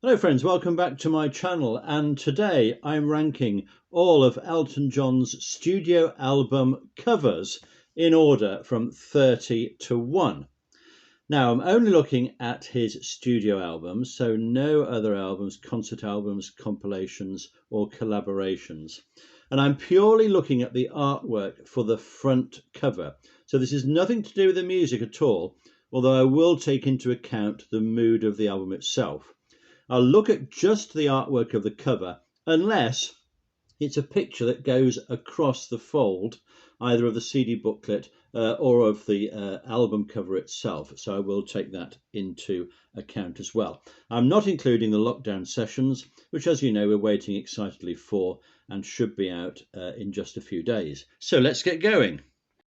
Hello friends, welcome back to my channel, and today I'm ranking all of Elton John's studio album covers in order from 30 to 1. Now I'm only looking at his studio albums, so no other albums, concert albums, compilations or collaborations. And I'm purely looking at the artwork for the front cover. So this is nothing to do with the music at all, although I will take into account the mood of the album itself. I'll look at just the artwork of the cover, unless it's a picture that goes across the fold, either of the CD booklet or of the album cover itself. So I will take that into account as well. I'm not including the lockdown sessions, which, as you know, we're waiting excitedly for and should be out in just a few days. So let's get going.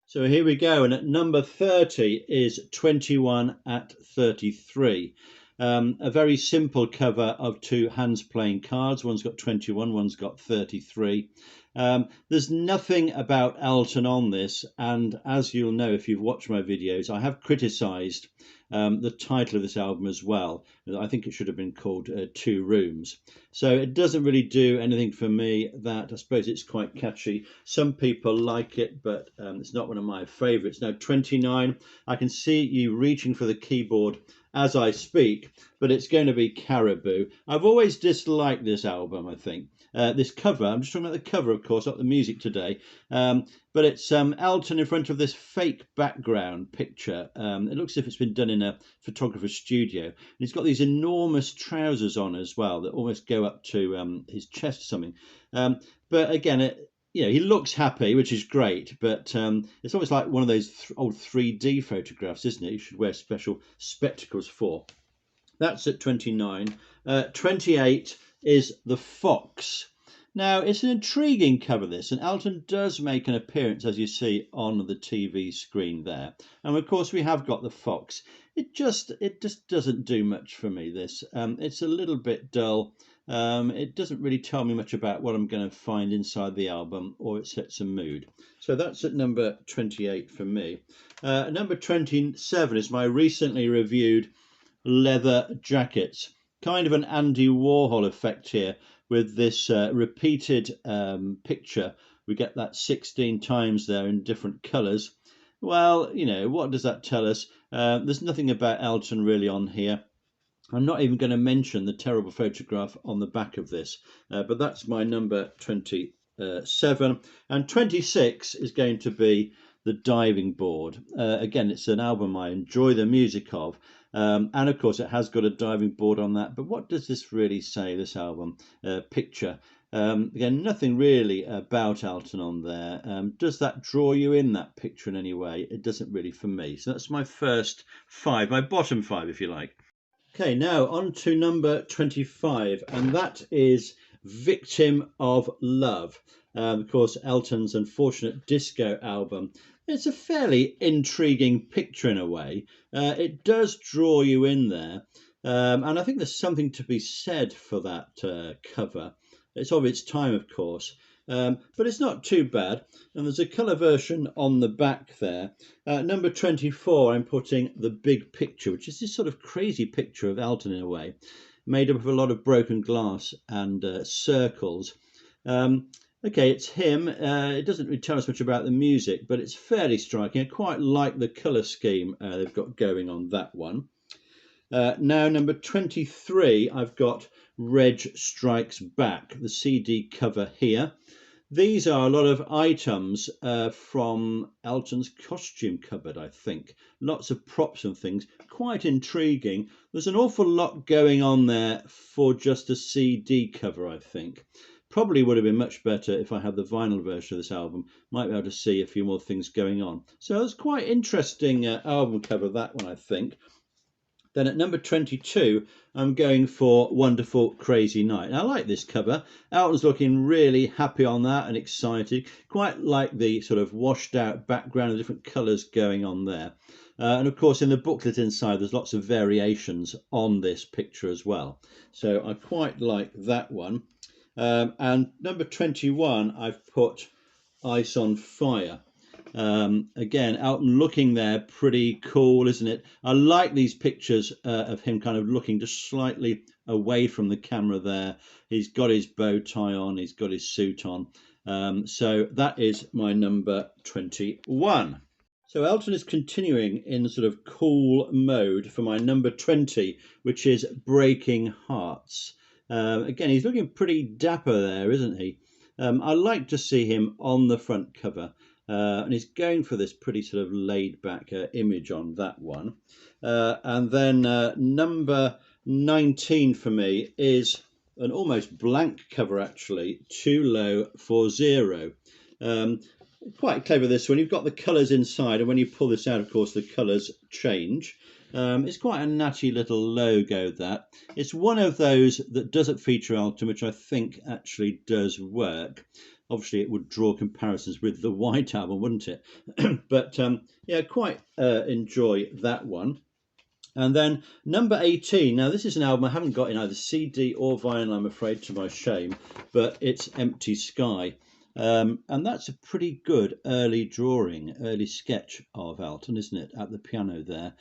So here we go, and at number 30 is 21 at 33. A very simple cover of two hands playing cards. One's got 21, one's got 33. There's nothing about Elton on this, and as you'll know if you've watched my videos, I have criticised the title of this album as well. I think it should have been called Two Rooms. So it doesn't really do anything for me. That I suppose it's quite catchy. Some people like it, but it's not one of my favourites. Now 29, I can see you reaching for the keyboard as I speak, but it's going to be Caribou. I've always disliked this album, I think. This cover, I'm just talking about the cover, of course, not the music today, but it's Elton in front of this fake background picture. It looks as if it's been done in a photographer's studio. And he's got these enormous trousers on as well that almost go up to his chest or something. But again, he looks happy, which is great, but it's almost like one of those old 3D photographs, isn't it? You should wear special spectacles for. That's at 29. 28 is The Fox. Now, it's an intriguing cover, this, and Elton does make an appearance, as you see on the TV screen there. And of course, we have got the fox. It just doesn't do much for me, this. It's a little bit dull. It doesn't really tell me much about what I'm going to find inside the album, or it sets a mood. So that's at number 28 for me. Number 27 is my recently reviewed leather jackets. Kind of an Andy Warhol effect here with this repeated picture. We get that 16 times there in different colours. Well, what does that tell us? There's nothing about Elton really on here. I'm not even going to mention the terrible photograph on the back of this, but that's my number 27. And 26 is going to be The Diving Board. Again, it's an album I enjoy the music of, and of course it has got a diving board on that. But what does this really say, this album picture? Again, nothing really about Elton on there. Does that draw you in, that picture, in any way? It doesn't really for me. So that's my first five, my bottom five, if you like. Okay, now on to number 25, and that is Victim of Love. Of course, Elton's unfortunate disco album. It's a fairly intriguing picture in a way. It does draw you in there, and I think there's something to be said for that cover. It's of its time, of course, but it's not too bad. And there's a colour version on the back there. Number 24, I'm putting The Big Picture, which is this sort of crazy picture of Elton in a way, made up of a lot of broken glass and circles. Okay, it's him. It doesn't really tell us much about the music, but it's fairly striking. I quite like the colour scheme they've got going on that one. Now, number 23, I've got Reg Strikes Back, the CD cover here. These are a lot of items from Elton's costume cupboard, I think. Lots of props and things, quite intriguing. There's an awful lot going on there for just a CD cover, I think. Probably would have been much better if I had the vinyl version of this album. Might be able to see a few more things going on. So it's quite interesting album cover, that one, I think. Then at number 22, I'm going for Wonderful Crazy Night. And I like this cover. Elton's looking really happy on that and excited. Quite like the sort of washed out background of different colours going on there. And of course, in the booklet inside, there's lots of variations on this picture as well. So I quite like that one. And number 21, I've put Ice on Fire. Again, Elton looking there pretty cool, isn't it? I like these pictures of him kind of looking just slightly away from the camera there. He's got his bow tie on, he's got his suit on. So that is my number 21. So Elton is continuing in sort of cool mode for my number 20, which is Breaking Hearts. Again, he's looking pretty dapper there, isn't he? I like to see him on the front cover. And he's going for this pretty sort of laid back image on that one. And then number 19 for me is an almost blank cover, actually, Too Low for Zero. Quite clever, this one. You've got the colours inside, and when you pull this out, of course, the colours change. It's quite a natty little logo, that. It's one of those that doesn't feature Elton, which I think actually does work. Obviously, it would draw comparisons with the White Album, wouldn't it? But yeah, quite enjoy that one. And then number 18. Now, this is an album I haven't got in either CD or vinyl, I'm afraid, to my shame, but it's Empty Sky. And that's a pretty good early sketch of Elton, isn't it, at the piano there.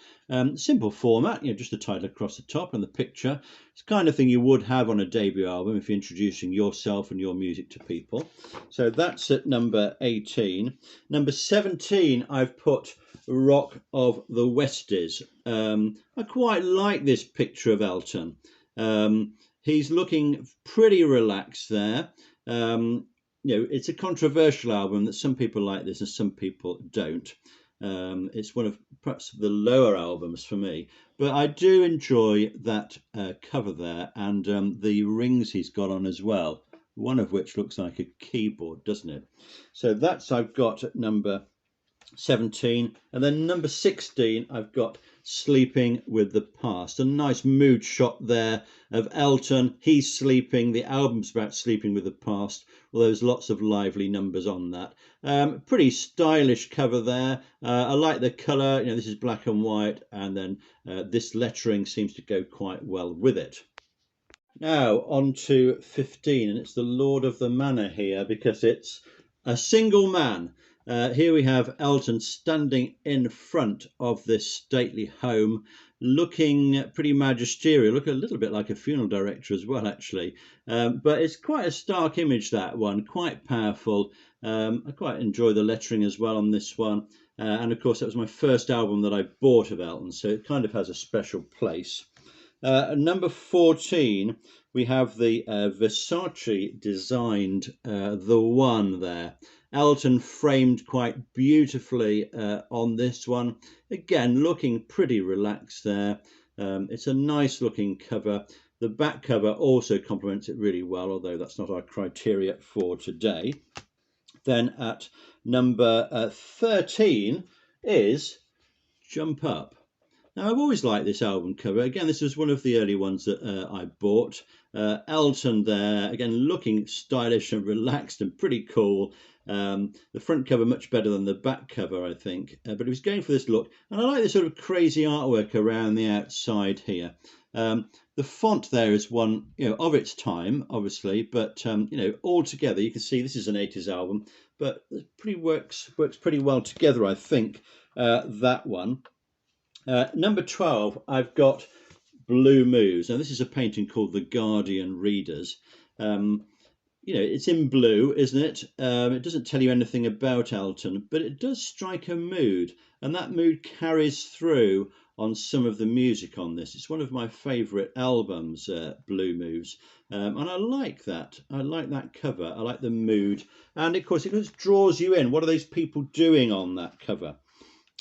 Simple format, just the title across the top and the picture. It's the kind of thing you would have on a debut album if you're introducing yourself and your music to people. So that's at number 18. Number 17, I've put Rock of the Westies. I quite like this picture of Elton. He's looking pretty relaxed there. It's a controversial album that some people like this and some people don't. It's one of perhaps the lower albums for me, but I do enjoy that cover there, and the rings he's got on as well, one of which looks like a keyboard, doesn't it? So that's I've got at number 17, and then number 16 I've got Sleeping with the Past. A nice mood shot there of Elton. He's sleeping. The album's about sleeping with the past. Well, there's lots of lively numbers on that. Pretty stylish cover there. I like the colour. This is black and white, and then this lettering seems to go quite well with it. Now on to 15, and it's the Lord of the Manor here, because it's a single man. Here we have Elton standing in front of this stately home, looking pretty magisterial, look a little bit like a funeral director as well, actually. But it's quite a stark image, that one, quite powerful. I quite enjoy the lettering as well on this one. And of course, that was my first album that I bought of Elton, so it kind of has a special place. Number 14, we have the Versace designed The One there. Elton framed quite beautifully on this one. Again, looking pretty relaxed there. It's a nice looking cover. The back cover also complements it really well, although that's not our criteria for today. Then at number 13 is Jump Up. Now, I've always liked this album cover. Again, this was one of the early ones that I bought. Elton there, again, looking stylish and relaxed and pretty cool. The front cover much better than the back cover, I think. But he was going for this look. And I like this sort of crazy artwork around the outside here. The font there is one, of its time, obviously. But, all together, you can see this is an 80s album. But it works pretty well together, I think, that one. Number 12, I've got Blue Moves. Now, this is a painting called The Guardian Readers. It's in blue, isn't it? It doesn't tell you anything about Elton, but it does strike a mood, and that mood carries through on some of the music on this. It's one of my favourite albums, Blue Moves, and I like that. I like that cover. I like the mood, and of course, it just draws you in. What are those people doing on that cover?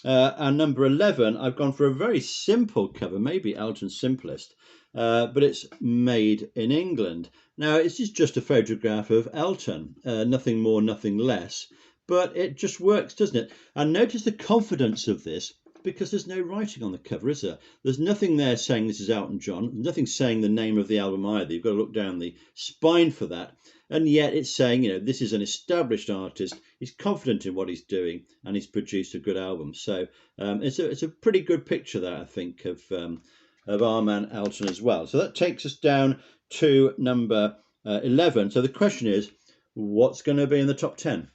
And number 11, I've gone for a very simple cover, maybe Elton's simplest, but it's Made in England. Now, it's just a photograph of Elton, nothing more, nothing less, but it just works, doesn't it? And notice the confidence of this, because there's no writing on the cover, is there? There's nothing there saying this is Elton John, nothing saying the name of the album either. You've got to look down the spine for that. And yet it's saying, this is an established artist. He's confident in what he's doing, and he's produced a good album. So it's a pretty good picture there, I think, of our man Elton as well. So that takes us down to number 11. So the question is, what's going to be in the top 10?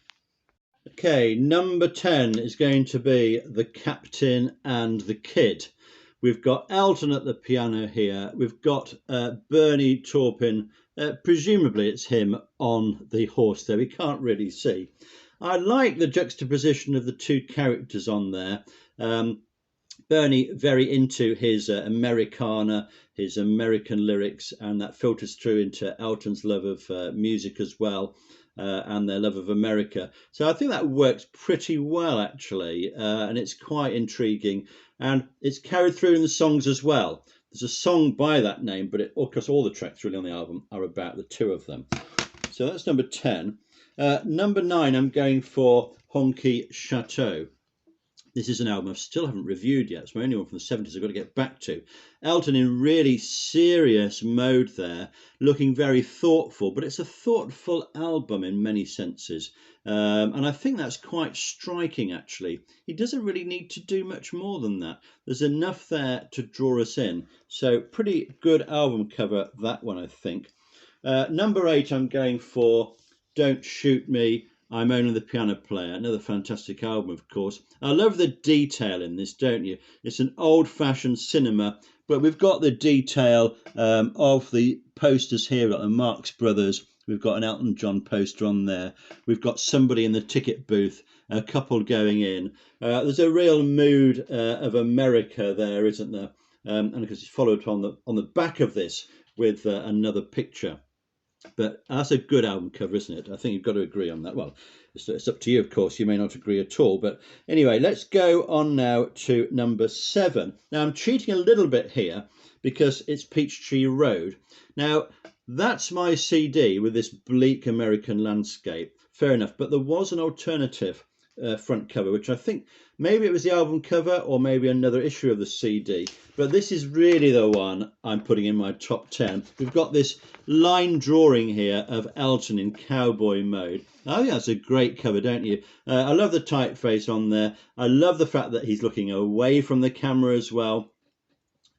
Okay, number 10 is going to be The Captain and the Kid. We've got Elton at the piano here. We've got Bernie Taupin, presumably it's him on the horse there. We can't really see. I like the juxtaposition of the two characters on there. Bernie very into his Americana, his American lyrics, and that filters through into Elton's love of music as well, and their love of America. So I think that works pretty well actually, and it's quite intriguing, and it's carried through in the songs as well. There's a song by that name, but of course all the tracks really on the album are about the two of them. So that's number 10. Number 9, I'm going for Honky Chateau. This is an album I still haven't reviewed yet. It's my only one from the 70s I've got to get back to. Elton in really serious mode there, looking very thoughtful, but it's a thoughtful album in many senses. And I think that's quite striking, actually. He doesn't really need to do much more than that. There's enough there to draw us in. So pretty good album cover, that one, I think. Number 8, I'm going for Don't Shoot Me, I'm Only the Piano Player, another fantastic album, of course. I love the detail in this, don't you? It's an old-fashioned cinema, but we've got the detail of the posters here. We've got the Marx Brothers. We've got an Elton John poster on there. We've got somebody in the ticket booth, a couple going in. There's a real mood of America there, isn't there? And because it's followed on the back of this with another picture. But that's a good album cover, isn't it? I think you've got to agree on that. Well, it's up to you, of course. You may not agree at all. But anyway, let's go on now to number 7. Now, I'm cheating a little bit here because it's Peachtree Road. Now, that's my CD with this bleak American landscape. Fair enough. But there was an alternative front cover, which I think maybe it was the album cover or maybe another issue of the CD. But this is really the one I'm putting in my top 10. We've got this line drawing here of Elton in cowboy mode. I think that's a great cover, don't you? I love the typeface on there. I love the fact that he's looking away from the camera as well.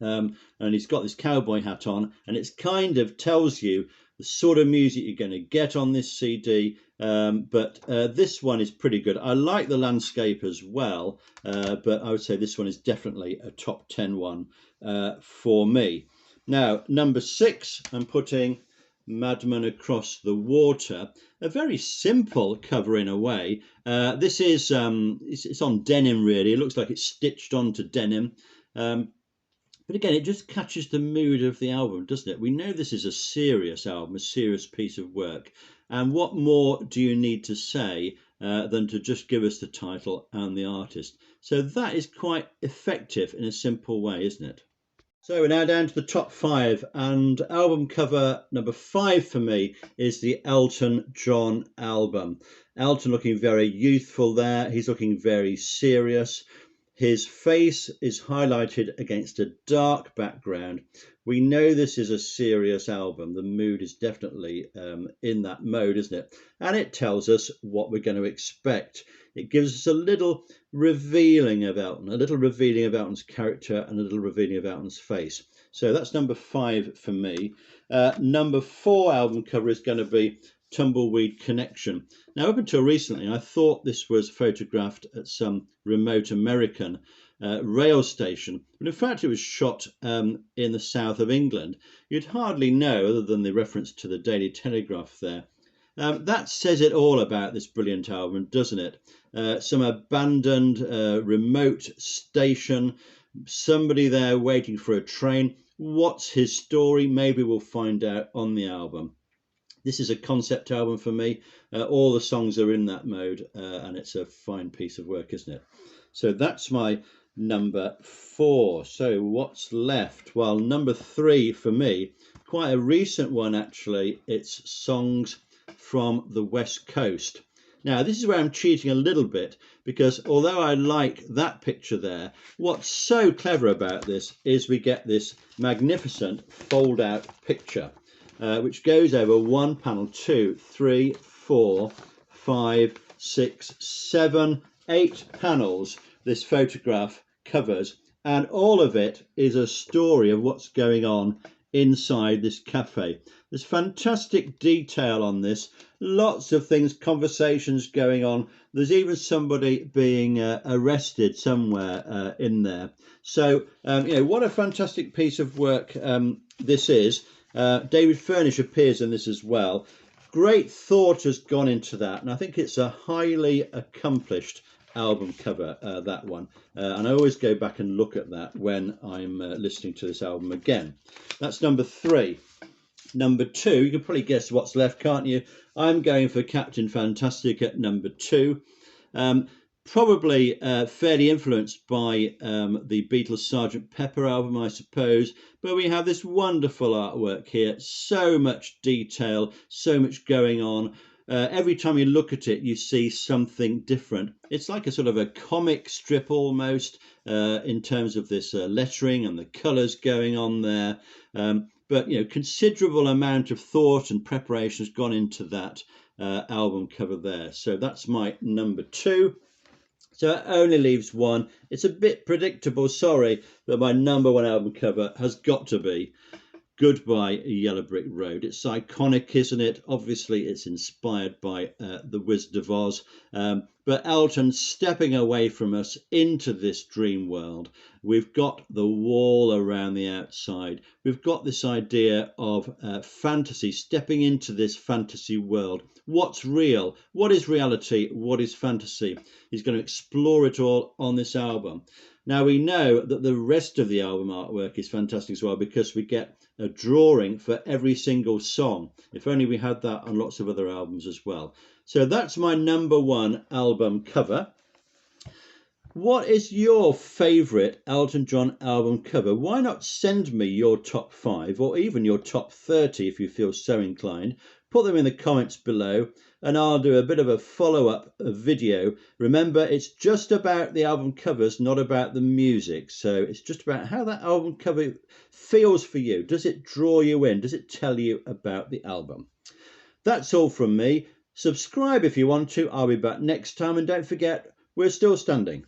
And he's got this cowboy hat on, and it kind of tells you the sort of music you're going to get on this CD. But this one is pretty good. I like the landscape as well, but I would say this one is definitely a top 10 one for me. Now, number 6, I'm putting Madman Across the Water. A very simple cover in a way. This is it's on denim really. It looks like it's stitched onto denim. But again, it just catches the mood of the album, doesn't it? We know this is a serious album, a serious piece of work. And what more do you need to say than to just give us the title and the artist? So that is quite effective in a simple way, isn't it? So we're now down to the top 5, and album cover number 5 for me is the Elton John album. Elton looking very youthful there. He's looking very serious. His face is highlighted against a dark background. We know this is a serious album. The mood is definitely in that mode, isn't it? And it tells us what we're going to expect. It gives us a little revealing of Elton, a little revealing of Elton's character and a little revealing of Elton's face. So that's number 5 for me. Number 4 album cover is going to be Tumbleweed Connection. Now, up until recently, I thought this was photographed at some remote American rail station, but in fact it was shot in the south of England. You'd hardly know, other than the reference to the Daily Telegraph there. That says it all about this brilliant album, doesn't it? Some abandoned remote station, somebody there waiting for a train. What's his story? Maybe we'll find out on the album. This is a concept album for me. All the songs are in that mode, and it's a fine piece of work, isn't it? So that's my number 4. So what's left? Well, number 3 for me, quite a recent one actually. It's Songs from the West Coast. Now, this is where I'm cheating a little bit, because although I like that picture there, what's so clever about this is we get this magnificent fold-out picture. Which goes over 1 panel, 2, 3, 4, 5, 6, 7, 8 panels this photograph covers, and all of it is a story of what's going on inside this cafe. There's fantastic detail on this, lots of things, conversations going on. There's even somebody being arrested somewhere in there. So, you know, what a fantastic piece of work this is. David Furnish appears in this as well. Great thought has gone into that, and I think it's a highly accomplished album cover, that one, and I always go back and look at that when I'm listening to this album again. That's number 3. Number 2, you can probably guess what's left, can't you? I'm going for Captain Fantastic at number 2. Probably fairly influenced by the Beatles' Sgt. Pepper album, I suppose, but we have this wonderful artwork here, so much detail, so much going on. Every time you look at it, you see something different. It's like a sort of a comic strip almost, in terms of this lettering and the colours going on there. But, you know, considerable amount of thought and preparation has gone into that album cover there. So that's my number 2. So it only leaves one. It's a bit predictable, sorry, but my number 1 album cover has got to be Goodbye Yellow Brick Road. It's iconic, isn't it? Obviously, it's inspired by The Wizard of Oz. But Elton stepping away from us into this dream world. We've got the wall around the outside. We've got this idea of fantasy, stepping into this fantasy world. What's real? What is reality? What is fantasy? He's going to explore it all on this album. Now, we know that the rest of the album artwork is fantastic as well, because we get a drawing for every single song. If only we had that on lots of other albums as well. So that's my number 1 album cover. What is your favourite Elton John album cover? Why not send me your top 5 or even your top 30 if you feel so inclined? Put them in the comments below and I'll do a bit of a follow-up video. Remember, it's just about the album covers, not about the music. So it's just about how that album cover feels for you. Does it draw you in? Does it tell you about the album? That's all from me. Subscribe if you want to. I'll be back next time, and don't forget, we're still standing.